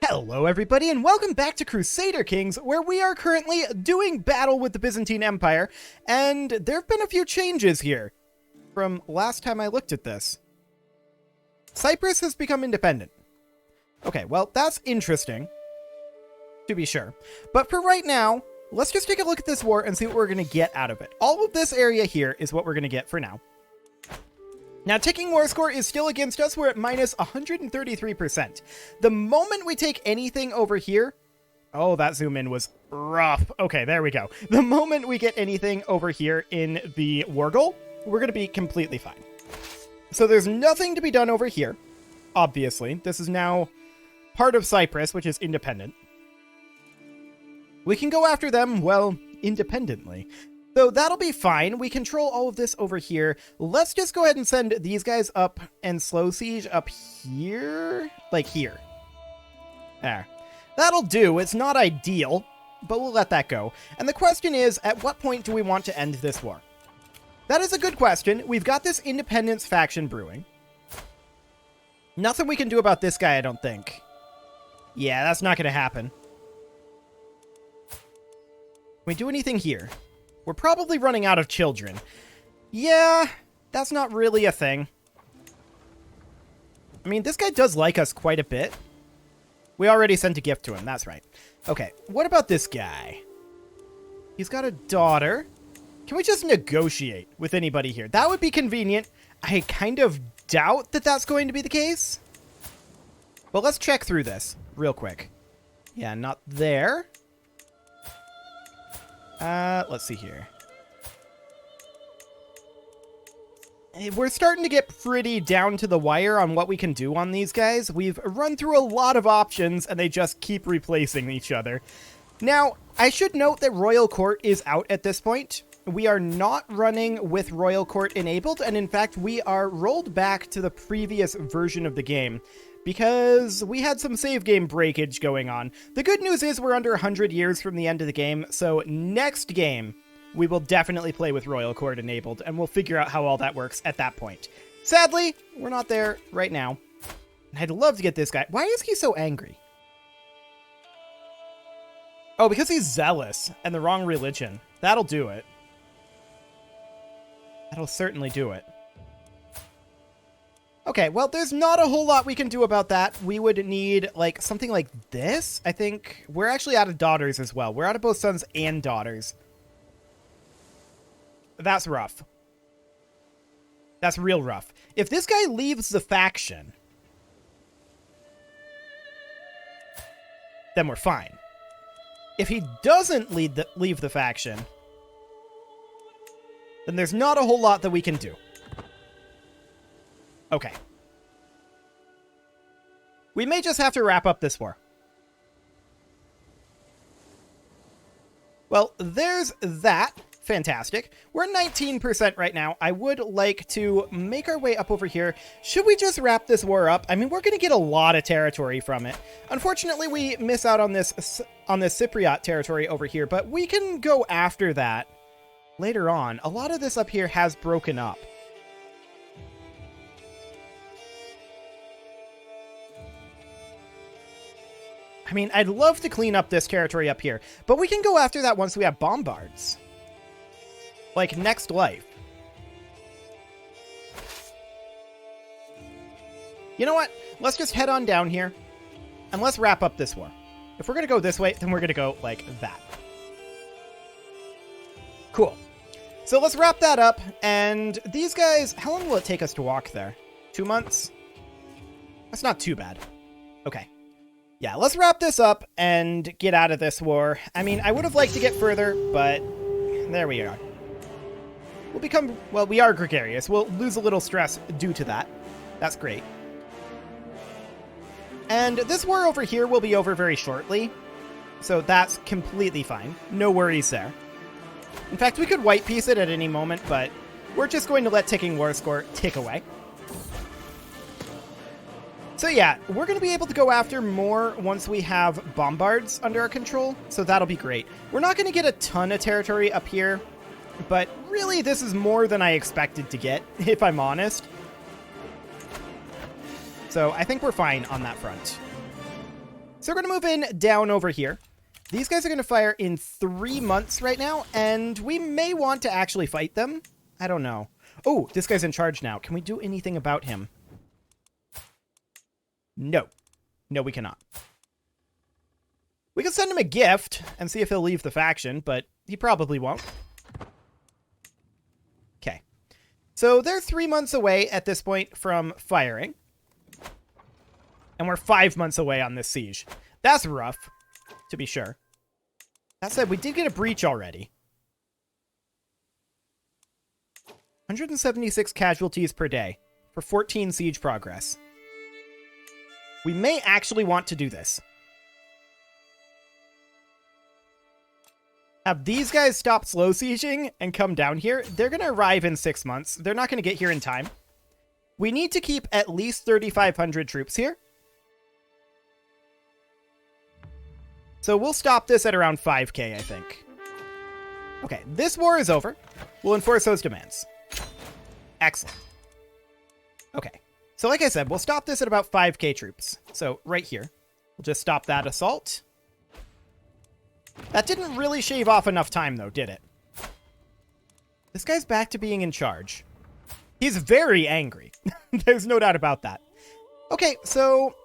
Hello everybody and welcome back to Crusader Kings, where we are currently doing battle with the Byzantine Empire, and there have been a few changes here from last time I looked at this. Cyprus has become independent. Okay, well, that's interesting, to be sure. But for right now, let's just take a look at this war and see what we're going to get out of it. All of this area here is what we're going to get for now. Now, ticking war score is still against us. We're at minus 133%. The moment we take anything over here... Oh, that zoom in was rough. Okay, there we go. The moment we get anything over here in the war goal, we're going to be completely fine. So there's nothing to be done over here, obviously. This is now part of Cyprus, which is independent. We can go after them, well, independently. So that'll be fine. We control all of this over here. Let's just go ahead and send these guys up and slow siege up here. Like here. There. That'll do. It's not ideal, but we'll let that go. And the question is, at what point do we want to end this war? That is a good question. We've got this independence faction brewing. Nothing we can do about this guy, I don't think. Yeah, that's not going to happen. Can we do anything here? We're probably running out of children. Yeah, that's not really a thing. I mean, this guy does like us quite a bit. We already sent a gift to him, that's right. Okay, what about this guy? He's got a daughter. Can we just negotiate with anybody here? That would be convenient. I kind of doubt that that's going to be the case. But let's check through this real quick. Yeah, not there. Let's see here. We're starting to get pretty down to the wire on what we can do on these guys. We've run through a lot of options, and they just keep replacing each other. Now, I should note that Royal Court is out at this point. We are not running with Royal Court enabled, and in fact, we are rolled back to the previous version of the game, because we had some save game breakage going on. The good news is we're under 100 years from the end of the game, so next game, we will definitely play with Royal Court enabled, and we'll figure out how all that works at that point. Sadly, we're not there right now. I'd love to get this guy. Why is he so angry? Oh, because he's zealous and the wrong religion. That'll do it. That'll certainly do it. Okay, well, there's not a whole lot we can do about that. We would need, like, something like this. I think we're actually out of daughters as well. We're out of both sons and daughters. That's rough. That's real rough. If this guy leaves the faction, then we're fine. If he doesn't leave the faction, then there's not a whole lot that we can do. Okay. We may just have to wrap up this war. Well, there's that. Fantastic. We're 19% right now. I would like to make our way up over here. Should we just wrap this war up? I mean, we're going to get a lot of territory from it. Unfortunately, we miss out on this Cypriot territory over here, but we can go after that later on. A lot of this up here has broken up. I mean, I'd love to clean up this territory up here, but we can go after that once we have bombards. Like, next life. You know what? Let's just head on down here, and let's wrap up this war. If we're going to go this way, then we're going to go like that. Cool. So let's wrap that up, and these guys, how long will it take us to walk there? 2 months? That's not too bad. Okay. Yeah, let's wrap this up and get out of this war. I mean, I would have liked to get further, but there we are. We'll become, well, we are gregarious. We'll lose a little stress due to that. That's great. And this war over here will be over very shortly, so that's completely fine. No worries there. In fact, we could white piece it at any moment, but we're just going to let ticking war score tick away. So yeah, we're going to be able to go after more once we have bombards under our control, so that'll be great. We're not going to get a ton of territory up here, but really this is more than I expected to get, if I'm honest. So I think we're fine on that front. So we're going to move in down over here. These guys are going to fire in 3 months right now, and we may want to actually fight them. I don't know. Oh, this guy's in charge now. Can we do anything about him? No. No, we cannot. We can send him a gift and see if he'll leave the faction, but he probably won't. Okay. So they're 3 months away at this point from firing. And we're 5 months away on this siege. That's rough, to be sure. That said, we did get a breach already. 176 casualties per day for 14 siege progress. We may actually want to do this. Have these guys stop slow sieging and come down here. They're going to arrive in 6 months. They're not going to get here in time. We need to keep at least 3,500 troops here. So we'll stop this at around 5k, I think. Okay, this war is over. We'll enforce those demands. Excellent. Okay, so like I said, we'll stop this at about 5k troops. So right here, we'll just stop that assault. That didn't really shave off enough time, though, did it? This guy's back to being in charge. He's very angry. There's no doubt about that. Okay, so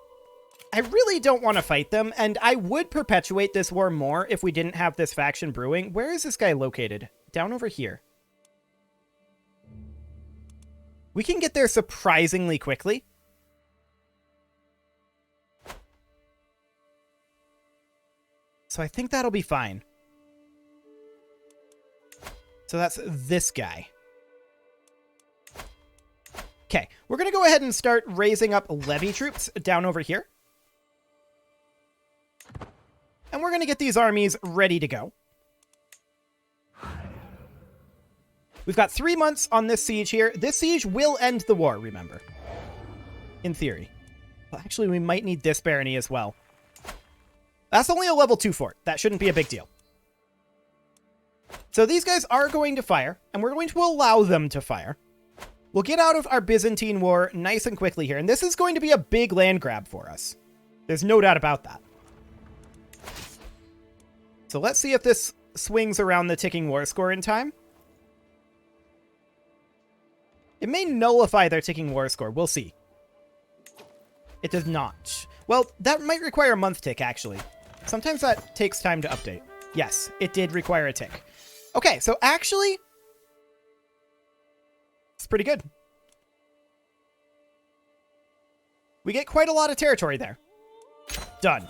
I really don't want to fight them, and I would perpetuate this war more if we didn't have this faction brewing. Where is this guy located? Down over here. We can get there surprisingly quickly. So I think that'll be fine. So that's this guy. Okay, we're going to go ahead and start raising up levy troops down over here. And we're going to get these armies ready to go. We've got 3 months on this siege here. This siege will end the war, remember. In theory. Well, actually, we might need this barony as well. That's only a level 2 fort. That shouldn't be a big deal. So these guys are going to fire, and we're going to allow them to fire. We'll get out of our Byzantine war nice and quickly here, and this is going to be a big land grab for us. There's no doubt about that. So let's see if this swings around the ticking war score in time. It may nullify their ticking war score. We'll see. It does not. Well, that might require a month tick, actually. Sometimes that takes time to update. Yes, it did require a tick. Okay, so actually, it's pretty good. We get quite a lot of territory there. Done.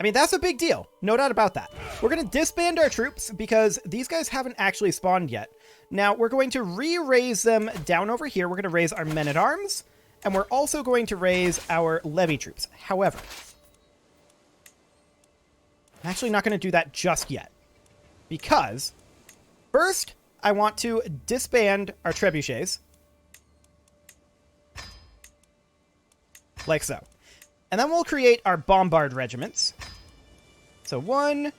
I mean, that's a big deal. No doubt about that. We're going to disband our troops because these guys haven't actually spawned yet. Now, we're going to re-raise them down over here. We're going to raise our men-at-arms, and we're also going to raise our levy troops. However, I'm actually not going to do that just yet because first, I want to disband our trebuchets. Like so. And then we'll create our bombard regiments. So 1,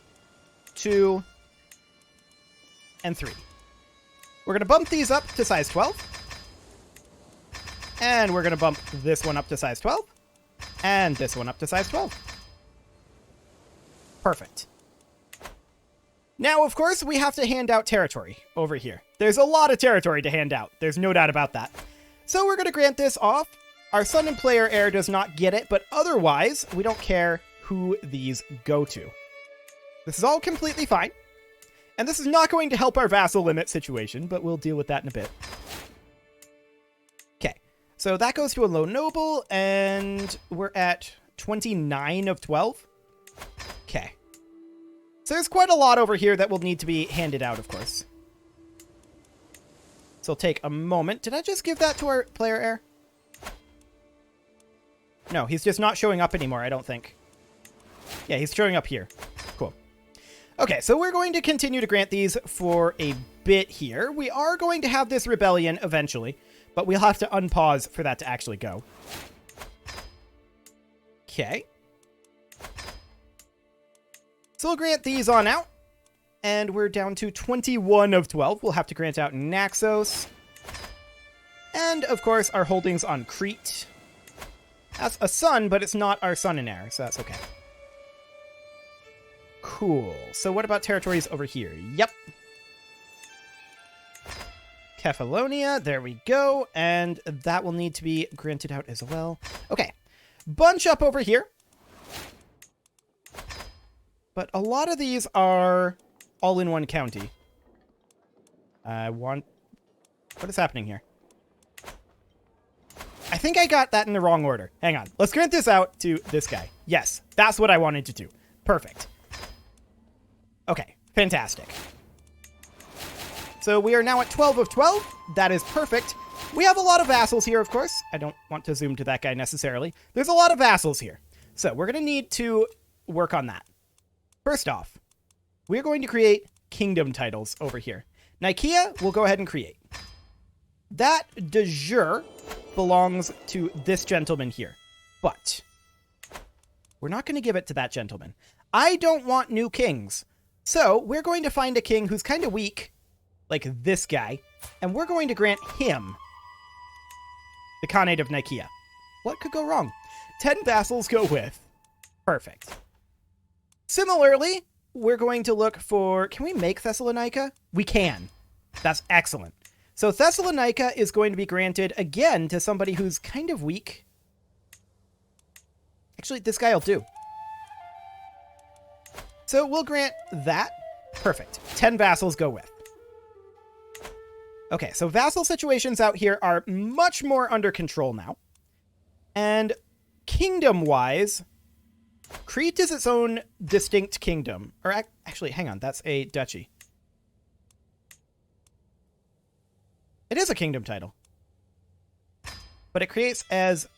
2, and 3. We're going to bump these up to size 12. And we're going to bump this one up to size 12. And this one up to size 12. Perfect. Now, of course, we have to hand out territory over here. There's a lot of territory to hand out. There's no doubt about that. So we're going to grant this off. Our son and player heir does not get it, but otherwise, we don't care who these go to. This is all completely fine. And this is not going to help our vassal limit situation, but we'll deal with that in a bit. Okay, so that goes to a low noble, and we're at 29 of 12. Okay. So there's quite a lot over here that will need to be handed out, of course. So it'll take a moment. Did I just give that to our player heir? No, he's just not showing up anymore, I don't think. Yeah, he's showing up here. Cool. Okay, so we're going to continue to grant these for a bit here. We are going to have this rebellion eventually, but we'll have to unpause for that to actually go. Okay. So we'll grant these on out. And we're down to 21 of 12. We'll have to grant out Naxos. And, of course, our holdings on Crete. That's a son, but it's not our son and heir, so that's okay. Cool. So what about territories over here? Yep. Kefalonia, there we go, and that will need to be granted out as well. Okay, bunch up over here. But a lot of these are all in one county. What is happening here? I think I got that in the wrong order. Hang on, let's grant this out to this guy. Yes, that's what I wanted to do. Perfect. Okay, fantastic. So we are now at 12 of 12. That is perfect. We have a lot of vassals here, of course. I don't want to zoom to that guy necessarily. There's a lot of vassals here. So we're going to need to work on that. First off, we're going to create kingdom titles over here. Nicaea, we'll go ahead and create. That de jure belongs to this gentleman here. But we're not going to give it to that gentleman. I don't want new kings. So we're going to find a king who's kind of weak, like this guy, and we're going to grant him the Khanate of Nicaea. What could go wrong? 10 vassals go with. Perfect. Similarly, we're going to look for... Can we make Thessalonica? We can. That's excellent. So Thessalonica is going to be granted again to somebody who's kind of weak. Actually, this guy will do. So we'll grant that. Perfect. 10 vassals go with. Okay, so vassal situations out here are much more under control now. And kingdom-wise, Crete is its own distinct kingdom. Or actually, hang on, that's a duchy. It is a kingdom title. But it creates as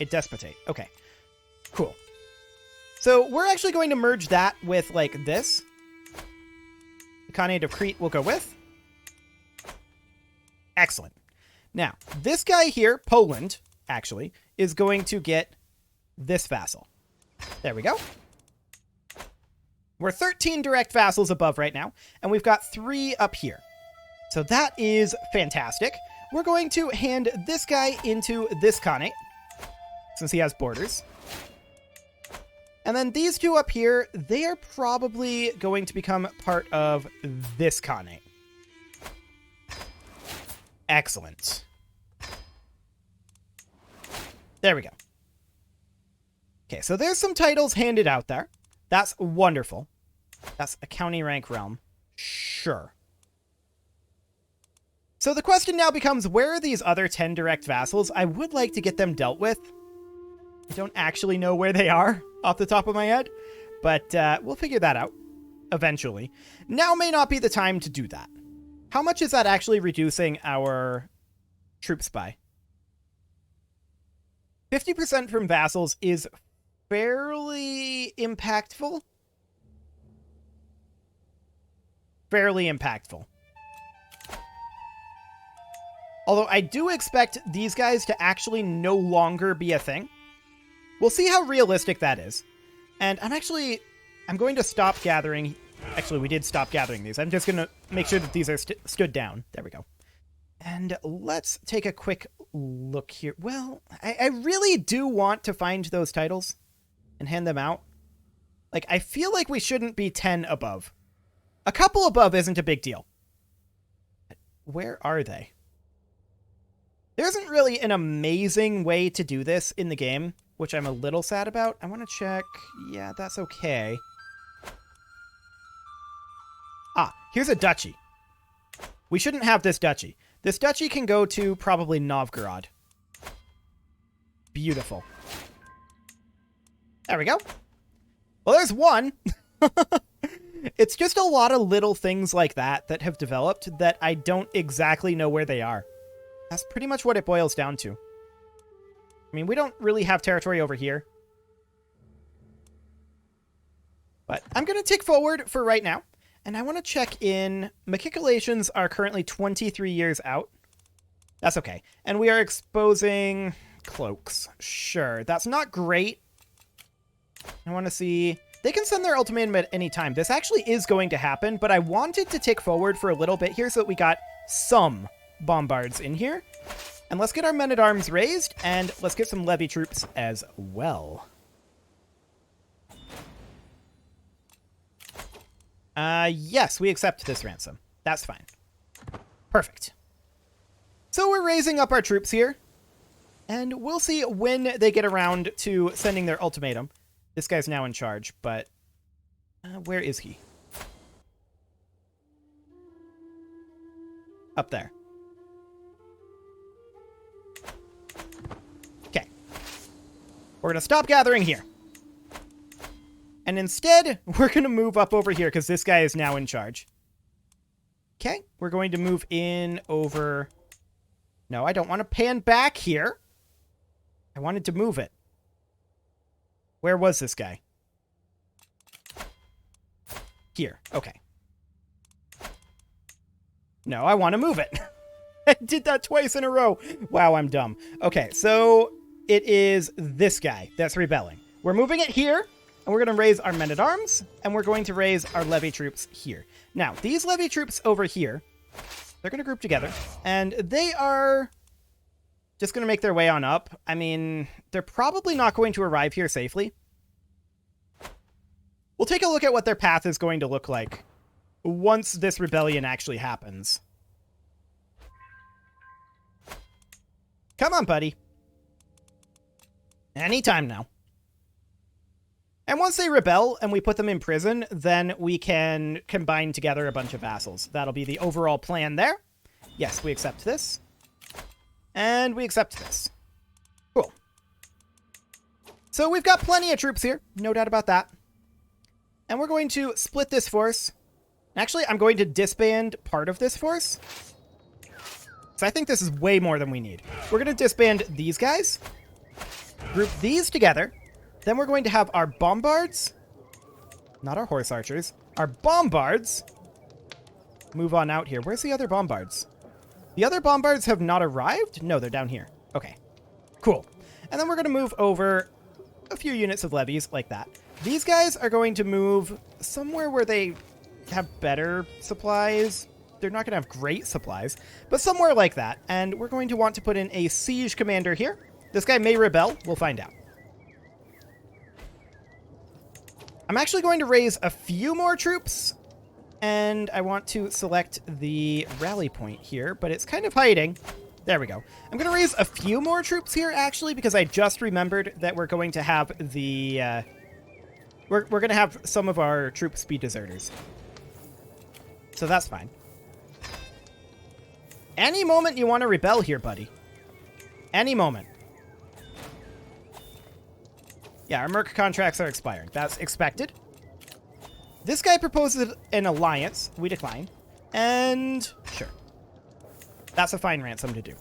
a despotate. Okay, cool. So we're actually going to merge that with, like, this. The Khanate of Crete will go with. Excellent. Now, this guy here, Poland, actually, is going to get this vassal. There we go. We're 13 direct vassals above right now, and we've got 3 up here. So that is fantastic. We're going to hand this guy into this Khanate, since he has borders. And then these 2 up here, they are probably going to become part of this Khanate. Excellent. There we go. Okay, so there's some titles handed out there. That's wonderful. That's a county rank realm. Sure. So the question now becomes, where are these other 10 direct vassals? I would like to get them dealt with. I don't actually know where they are off the top of my head, but we'll figure that out eventually. Now may not be the time to do that. How much is that actually reducing our troops by? 50% from vassals is fairly impactful. Fairly impactful. Although I do expect these guys to actually no longer be a thing. We'll see how realistic that is. And I'm going to stop gathering. Actually, we did stop gathering these. I'm just going to make sure that these are stood down. There we go. And let's take a quick look here. Well, I really do want to find those titles and hand them out. Like, I feel like we shouldn't be 10 above. A couple above isn't a big deal. Where are they? There isn't really an amazing way to do this in the game, which I'm a little sad about. I want to check. Yeah, that's okay. Ah, here's a duchy. We shouldn't have this duchy. This duchy can go to probably Novgorod. Beautiful. There we go. Well, there's one. It's just a lot of little things like that that have developed that I don't exactly know where they are. That's pretty much what it boils down to. I mean, we don't really have territory over here. But I'm going to tick forward for right now. And I want to check in. Matriculations are currently 23 years out. That's okay. And we are exposing cloaks. Sure. That's not great. I want to see... They can send their ultimatum at any time. This actually is going to happen, but I wanted to tick forward for a little bit here so that we got some bombards in here. And let's get our men-at-arms raised, and let's get some levy troops as well. Yes, we accept this ransom. That's fine. Perfect. So we're raising up our troops here, and we'll see when they get around to sending their ultimatum. This guy's now in charge, but where is he? Up there. Okay. We're going to stop gathering here. And instead, we're going to move up over here because this guy is now in charge. Okay, we're going to move in over... No, I don't want to pan back here. I wanted to move it. Where was this guy? Here, okay. No, I want to move it. I did that twice in a row. Wow, I'm dumb. Okay, so it is this guy that's rebelling. We're moving it here. And we're going to raise our men-at-arms, and we're going to raise our levy troops here. Now, these levy troops over here, they're going to group together, and they are just going to make their way on up. I mean, they're probably not going to arrive here safely. We'll take a look at what their path is going to look like once this rebellion actually happens. Come on, buddy. Anytime now. And once they rebel and we put them in prison, then we can combine together a bunch of vassals. That'll be the overall plan there. Yes, we accept this. And we accept this. Cool. So we've got plenty of troops here. No doubt about that. And we're going to split this force. Actually, I'm going to disband part of this force. So I think this is way more than we need. We're going to disband these guys. Group these together. Then we're going to have our bombards, not our horse archers, our bombards move on out here. Where's the other bombards? The other bombards have not arrived? No, they're down here. Okay, cool. And then we're going to move over a few units of levies like that. These guys are going to move somewhere where they have better supplies. They're not going to have great supplies, but somewhere like that. And we're going to want to put in a siege commander here. This guy may rebel. We'll find out. I'm actually going to raise a few more troops, and I want to select the rally point here, but it's kind of hiding. There we go. I'm going to raise a few more troops here, actually, because I just remembered that we're going to have the... we're going to have some of our troops be deserters. So that's fine. Any moment you want to rebel here, buddy. Any moment. Yeah, our merc contracts are expiring. That's expected. This guy proposes an alliance. We decline. And sure. That's a fine ransom to do.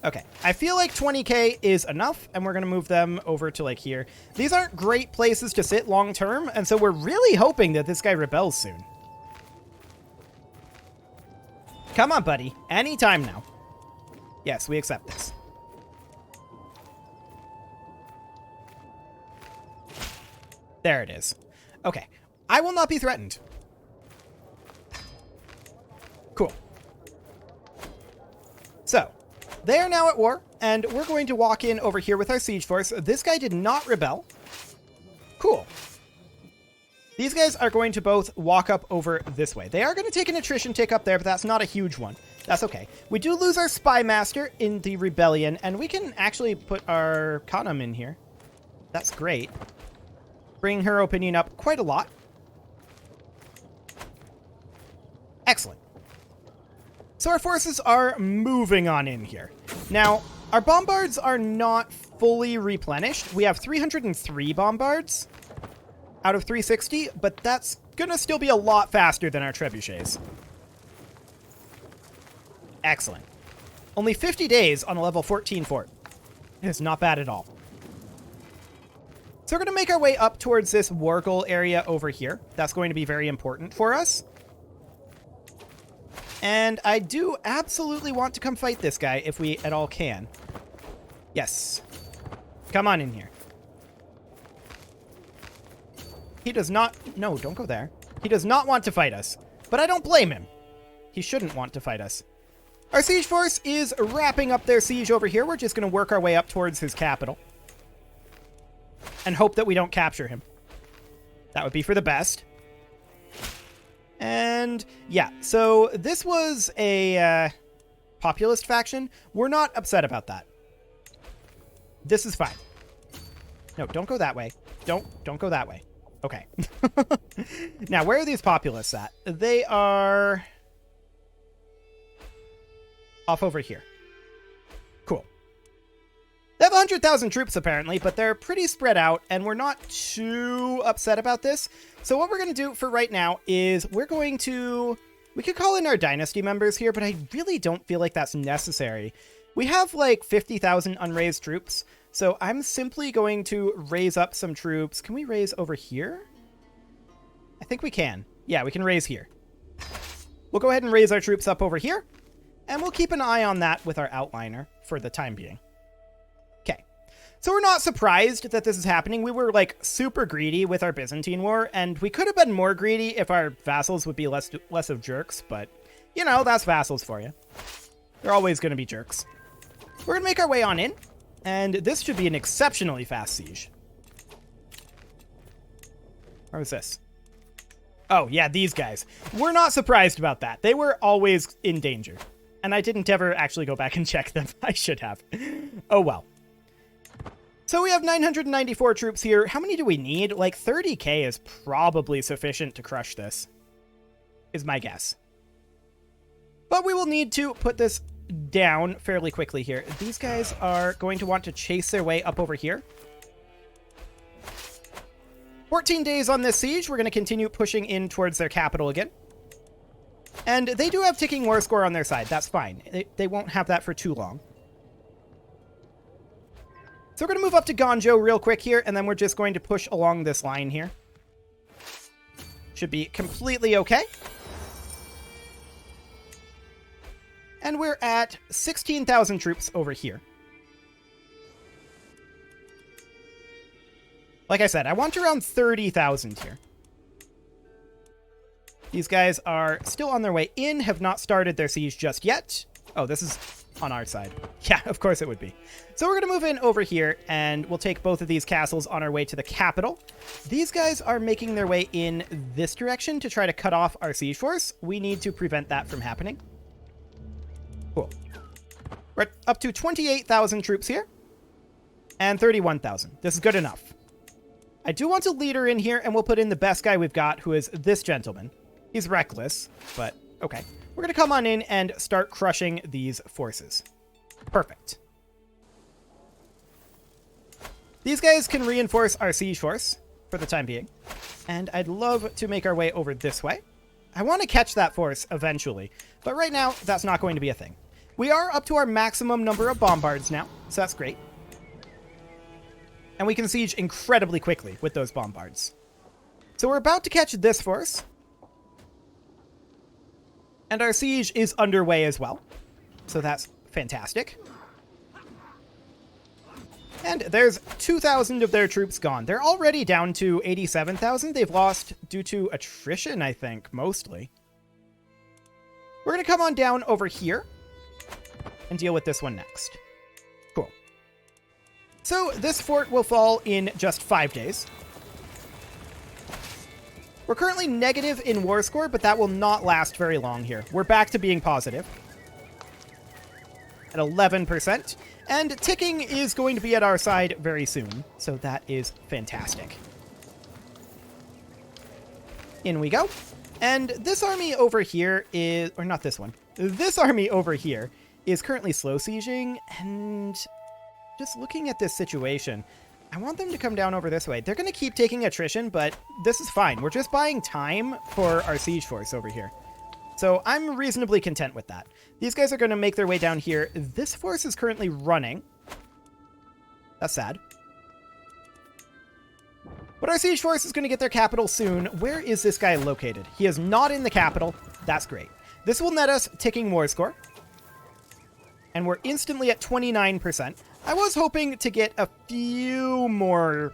Okay. I feel like 20k is enough, and we're going to move them over to, like, here. These aren't great places to sit long-term, and so we're really hoping that this guy rebels soon. Come on, buddy. Anytime now. Yes, we accept this. There it is. Okay. I will not be threatened. Cool. So, they are now at war, and we're going to walk in over here with our siege force. This guy did not rebel. Cool. These guys are going to both walk up over this way. They are going to take an attrition tick up there, but that's not a huge one. That's okay. We do lose our spy master in the rebellion, and we can actually put our Khanum in here. That's great. Bring her opinion up quite a lot. Excellent. So our forces are moving on in here. Now, our bombards are not fully replenished. We have 303 bombards out of 360, but that's gonna still be a lot faster than our trebuchets. Excellent. Only 50 days on a level 14 fort. It's not bad at all. So we're going to make our way up towards this Wargle area over here. That's going to be very important for us. And I do absolutely want to come fight this guy if we at all can. Yes. Come on in here. He does not... No, don't go there. He does not want to fight us. But I don't blame him. He shouldn't want to fight us. Our siege force is wrapping up their siege over here. We're just going to work our way up towards his capital and hope that we don't capture him. That would be for the best. And yeah, so this was a populist faction. We're not upset about that. This is fine. No, don't go that way. Don't go that way. Okay. Now, where are these populists at? They are off over here. Cool. They have 100,000 troops, apparently, but they're pretty spread out, and we're not too upset about this. So what we're going to do for right now is we're going to... We could call in our dynasty members here, but I really don't feel like that's necessary. We have, like, 50,000 unraised troops, so I'm simply going to raise up some troops. Can we raise over here? I think we can. Yeah, we can raise here. We'll go ahead and raise our troops up over here, and we'll keep an eye on that with our outliner for the time being. Okay. So we're not surprised that this is happening. We were, like, super greedy with our Byzantine war, and we could have been more greedy if our vassals would be less of jerks, but, you know, that's vassals for you. They're always going to be jerks. We're going to make our way on in, and this should be an exceptionally fast siege. Where was this? Oh, yeah, these guys. We're not surprised about that. They were always in danger, and I didn't ever actually go back and check them. I should have. Oh, well. So we have 994 troops here. How many do we need? Like 30k is probably sufficient to crush this, is my guess. But we will need to put this down fairly quickly here. These guys are going to want to chase their way up over here. 14 days on this siege. We're going to continue pushing in towards their capital again. And they do have ticking war score on their side. That's fine. They won't have that for too long. So we're going to move up to Ganzhou real quick here, and then we're just going to push along this line here. Should be completely okay. And we're at 16,000 troops over here. Like I said, I want around 30,000 here. These guys are still on their way in, have not started their siege just yet. Oh, this is on our side. Yeah, of course it would be. So we're going to move in over here, and we'll take both of these castles on our way to the capital. These guys are making their way in this direction to try to cut off our siege force. We need to prevent that from happening. Cool. We're up to 28,000 troops here. And 31,000. This is good enough. I do want a leader in here, and we'll put in the best guy we've got, who is this gentleman. He's reckless, but okay. We're going to come on in and start crushing these forces. Perfect. These guys can reinforce our siege force for the time being. And I'd love to make our way over this way. I want to catch that force eventually, but right now, that's not going to be a thing. We are up to our maximum number of bombards now, so that's great. And we can siege incredibly quickly with those bombards. So we're about to catch this force. And our siege is underway as well. So that's fantastic. And there's 2,000 of their troops gone. They're already down to 87,000. They've lost due to attrition, I think, mostly. We're going to come on down over here and deal with this one next. Cool. So this fort will fall in just 5 days. We're currently negative in war score, but that will not last very long here. We're back to being positive at 11%. And ticking is going to be at our side very soon. So that is fantastic. In we go. And this army over here is... Or not this one. This army over here is currently slow sieging. And just looking at this situation, I want them to come down over this way. They're going to keep taking attrition, but this is fine. We're just buying time for our siege force over here. So I'm reasonably content with that. These guys are going to make their way down here. This force is currently running. That's sad. But our siege force is going to get their capital soon. Where is this guy located? He is not in the capital. That's great. This will net us ticking war score. And we're instantly at 29%. I was hoping to get a few more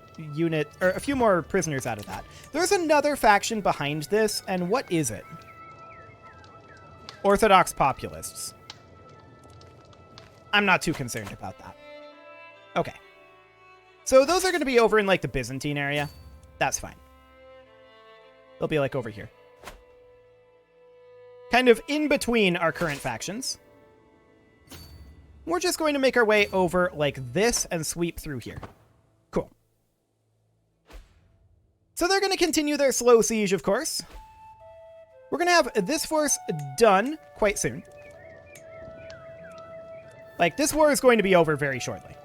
a few more prisoners out of that. There's another faction behind this, and what is it? Orthodox populists. I'm not too concerned about that. Okay. So those are going to be over in, like, the Byzantine area. That's fine. They'll be, like, over here. Kind of in between our current factions. We're just going to make our way over like this and sweep through here. Cool. So they're going to continue their slow siege, of course. We're going to have this force done quite soon. Like, this war is going to be over very shortly.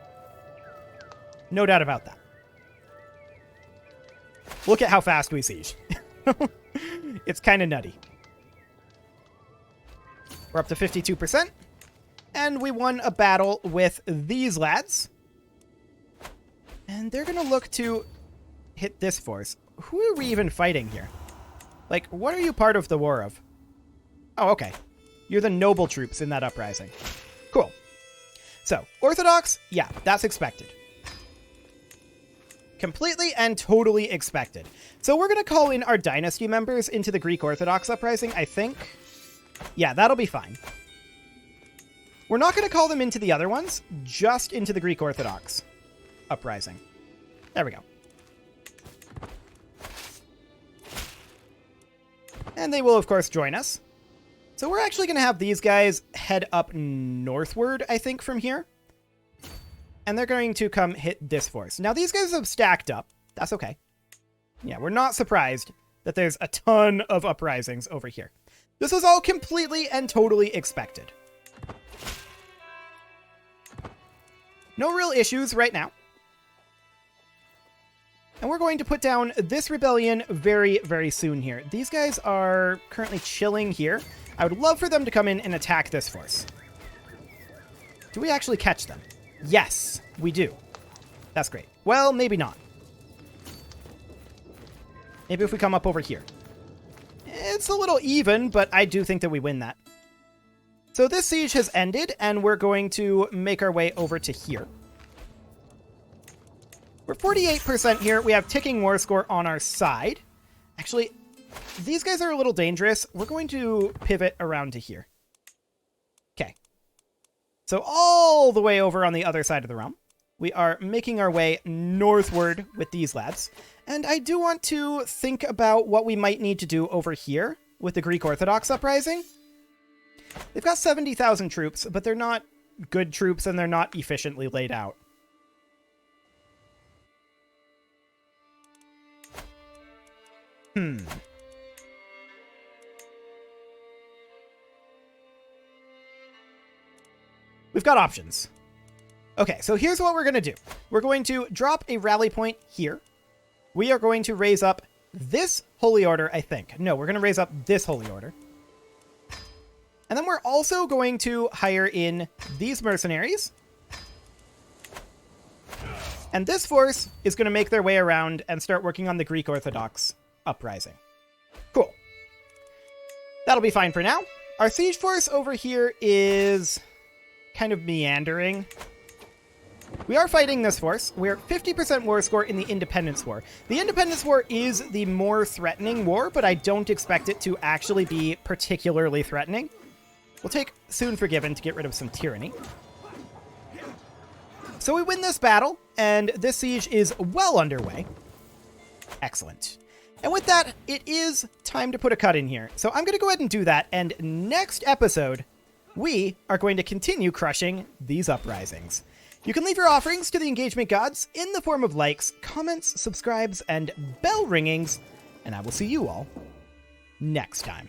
No doubt about that. Look at how fast we siege. It's kind of nutty. We're up to 52%. And we won a battle with these lads. And they're going to look to hit this force. Who are we even fighting here? Like, what are you part of the war of? Oh, okay. You're the noble troops in that uprising. Cool. So, Orthodox, yeah, that's expected. Completely and totally expected. So we're going to call in our dynasty members into the Greek Orthodox uprising, I think. Yeah, that'll be fine. We're not going to call them into the other ones, just into the Greek Orthodox uprising. There we go. And they will, of course, join us. So we're actually going to have these guys head up northward, I think, from here. And they're going to come hit this force. Now, these guys have stacked up. That's okay. Yeah, we're not surprised that there's a ton of uprisings over here. This was all completely and totally expected. No real issues right now. And we're going to put down this rebellion very, very soon here. These guys are currently chilling here. I would love for them to come in and attack this force. Do we actually catch them? Yes, we do. That's great. Well, maybe not. Maybe if we come up over here. It's a little even, but I do think that we win that. So this siege has ended, and we're going to make our way over to here. We're 48% here. We have ticking war score on our side. Actually, these guys are a little dangerous. We're going to pivot around to here. Okay. So all the way over on the other side of the realm, we are making our way northward with these lads. And I do want to think about what we might need to do over here with the Greek Orthodox uprising. They've got 70,000 troops, but they're not good troops and they're not efficiently laid out. We've got options. Okay, so here's what we're going to do. We're going to drop a rally point here. We are going to raise up this holy order, I think. No, we're going to raise up this holy order. And then we're also going to hire in these mercenaries. And this force is going to make their way around and start working on the Greek Orthodox uprising. Cool. That'll be fine for now. Our siege force over here is kind of meandering. We are fighting this force. We're 50% war score in the Independence War. The Independence War is the more threatening war, but I don't expect it to actually be particularly threatening. We'll take Soon Forgiven to get rid of some tyranny. So we win this battle, and this siege is well underway. Excellent. And with that, it is time to put a cut in here. So I'm going to go ahead and do that, and next episode, we are going to continue crushing these uprisings. You can leave your offerings to the engagement gods in the form of likes, comments, subscribes, and bell ringings, and I will see you all next time.